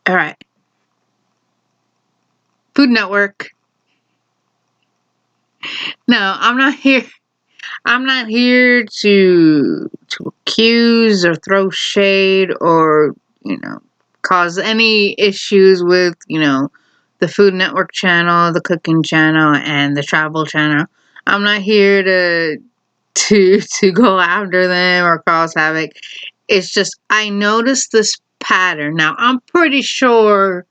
All right. Food Network. No, I'm not here. I'm not here to accuse or throw shade or, cause any issues with, the Food Network channel, the cooking channel, and the travel channel. I'm not here to go after them or cause havoc. It's just I noticed this pattern. Now, I'm pretty sure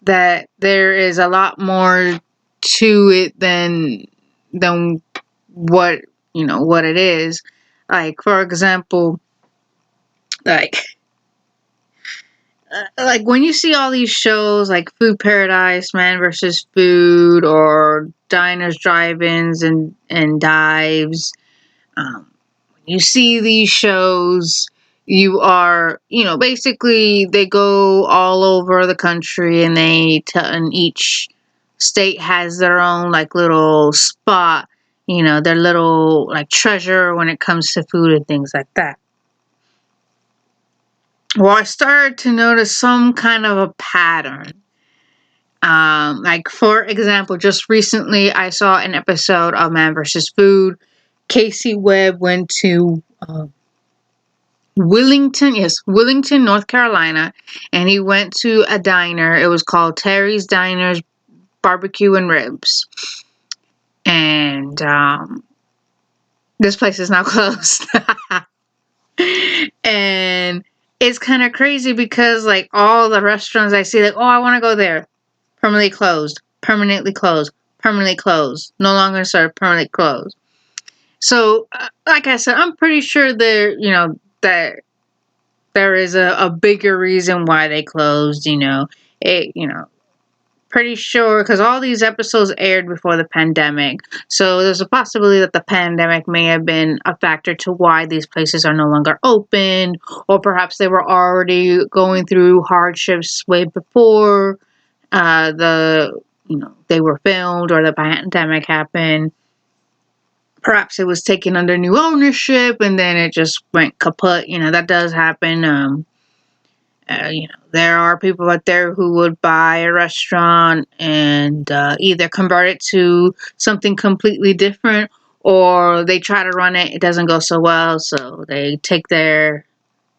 that there is a lot more to it than what what it is. Like, for example, like like when you see all these shows like Food Paradise, Man versus Food, or Diners, Drive-ins, and Dives. When you see these shows, you are, basically they go all over the country, and and each state has their own like little spot, their little like treasure when it comes to food and things like that. Well, I started to notice some kind of a pattern. Like, for example, just recently I saw an episode of Man vs. Food. Casey Webb went to Willington, North Carolina, and he went to a diner. It was called Terry's Diners Barbecue and Ribs. And this place is now closed. And it's kind of crazy because, like, all the restaurants I see, like, oh, I want to go there. Permanently closed. Permanently closed. Permanently closed. No longer served. Permanently closed. So, like I said, I'm pretty sure that there is a bigger reason why they closed. Pretty sure because all these episodes aired before the pandemic, so there's a possibility that the pandemic may have been a factor to why these places are no longer open, or perhaps they were already going through hardships way before they were filmed, or the pandemic happened. Perhaps it was taken under new ownership and then it just went kaput. That does happen. There are people out there who would buy a restaurant and either convert it to something completely different, or they try to run it. It doesn't go so well, so they take their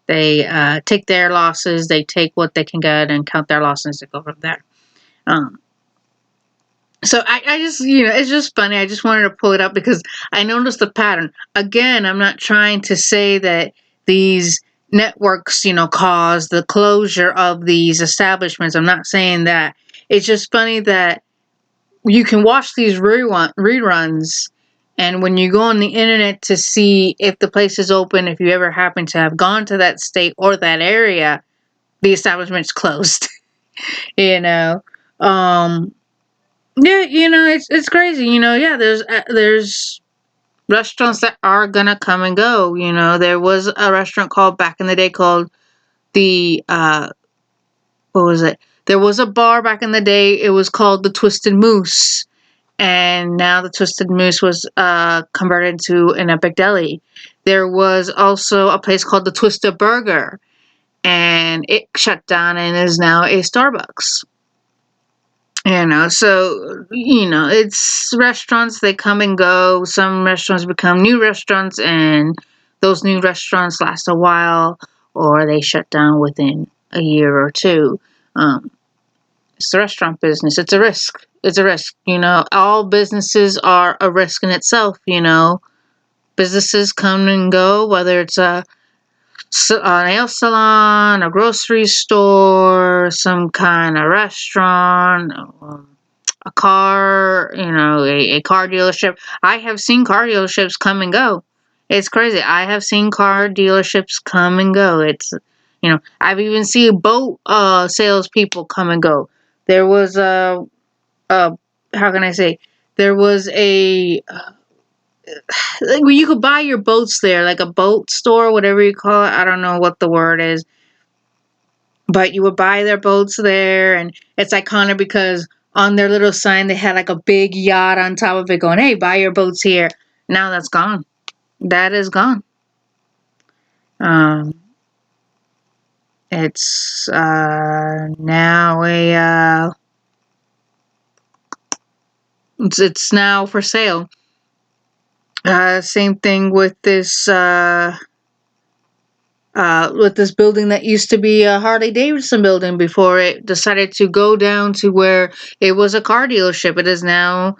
losses. They take what they can get and count their losses and go from there. So I just, it's just funny. I just wanted to pull it up because I noticed the pattern. Again, I'm not trying to say that these networks, cause the closure of these establishments. I'm not saying that. It's just funny that you can watch these reruns, and when you go on the internet to see if the place is open, if you ever happen to have gone to that state or that area, the establishment's closed. you know. Um, Yeah, it's crazy. Yeah, there's restaurants that are gonna come and go. There was a restaurant called back in the day called the what was it? There was a bar back in the day. It was called the Twisted Moose, and now the Twisted Moose was converted to an Epic Deli. There was also a place called the Twisted Burger, and it shut down and is now a Starbucks. So, it's restaurants, they come and go. Some restaurants become new restaurants, and those new restaurants last a while, or they shut down within a year or two. It's the restaurant business. It's a risk. It's a risk. All businesses are a risk in itself. Businesses come and go, whether it's a nail salon, a grocery store, some kind of restaurant, a car, a car dealership. I have seen car dealerships come and go. It's crazy. I have seen car dealerships come and go. I've even seen boat salespeople come and go. There was a how can I say? There was a like where you could buy your boats there, like a boat store, whatever you call it. I don't know what the word is, but you would buy their boats there, and it's iconic because on their little sign they had like a big yacht on top of it going, "Hey, buy your boats here." Now that's gone. That is gone. Um, It's now a it's now for sale. Same thing with this building that used to be a Harley Davidson building before it decided to go down to where it was a car dealership. It is now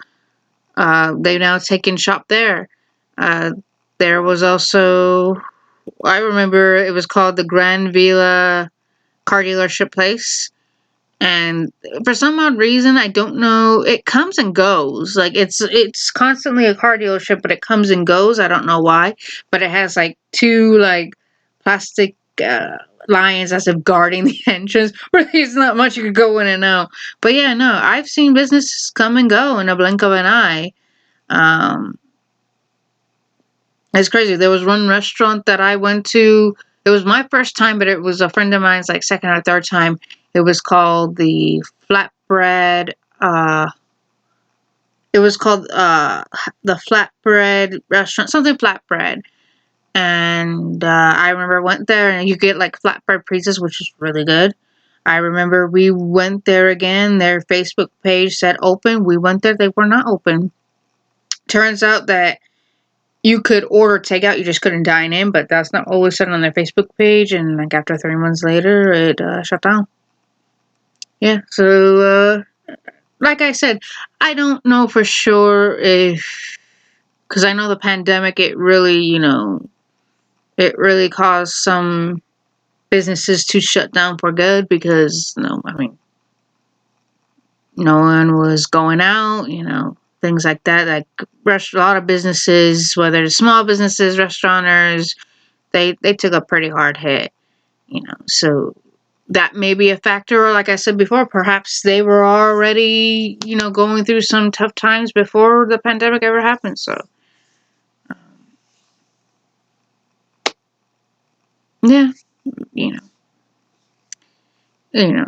they've now taken shop there. Uh, there was also, I remember it was called the Grand Villa car dealership place. And for some odd reason, I don't know, it comes and goes. Like it's constantly a car dealership, but it comes and goes. I don't know why, but it has like two like plastic lions as if guarding the entrance. Where there's not much you could go in and out. But yeah, no, I've seen businesses come and go in a blink of an eye. Um, it's crazy. There was one restaurant that I went to. It was my first time, but it was a friend of mine's like second or third time. It was called the Flatbread. It was called the Flatbread Restaurant, something flatbread. And I remember I went there, and you get like flatbread pizzas, which is really good. I remember we went there again. Their Facebook page said open. We went there. They were not open. Turns out that you could order takeout, you just couldn't dine in, but that's not always said on their Facebook page. And like after 3 months later, it shut down. Yeah, so like I said, I don't know for sure if, because I know the pandemic, it really, it really caused some businesses to shut down for good because, I mean, no one was going out, things like that. Like a lot of businesses, whether it's small businesses, restaurateurs, they took a pretty hard hit, so that may be a factor. Or like I said before, perhaps they were already, going through some tough times before the pandemic ever happened. So yeah, you know.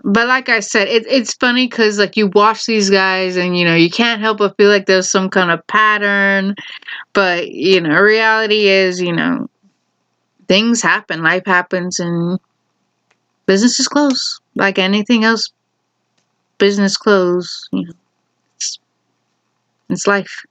But like I said, it's funny because like you watch these guys and you can't help but feel like there's some kind of pattern. But reality is things happen, life happens, and businesses close. Like anything else, business close. It's life.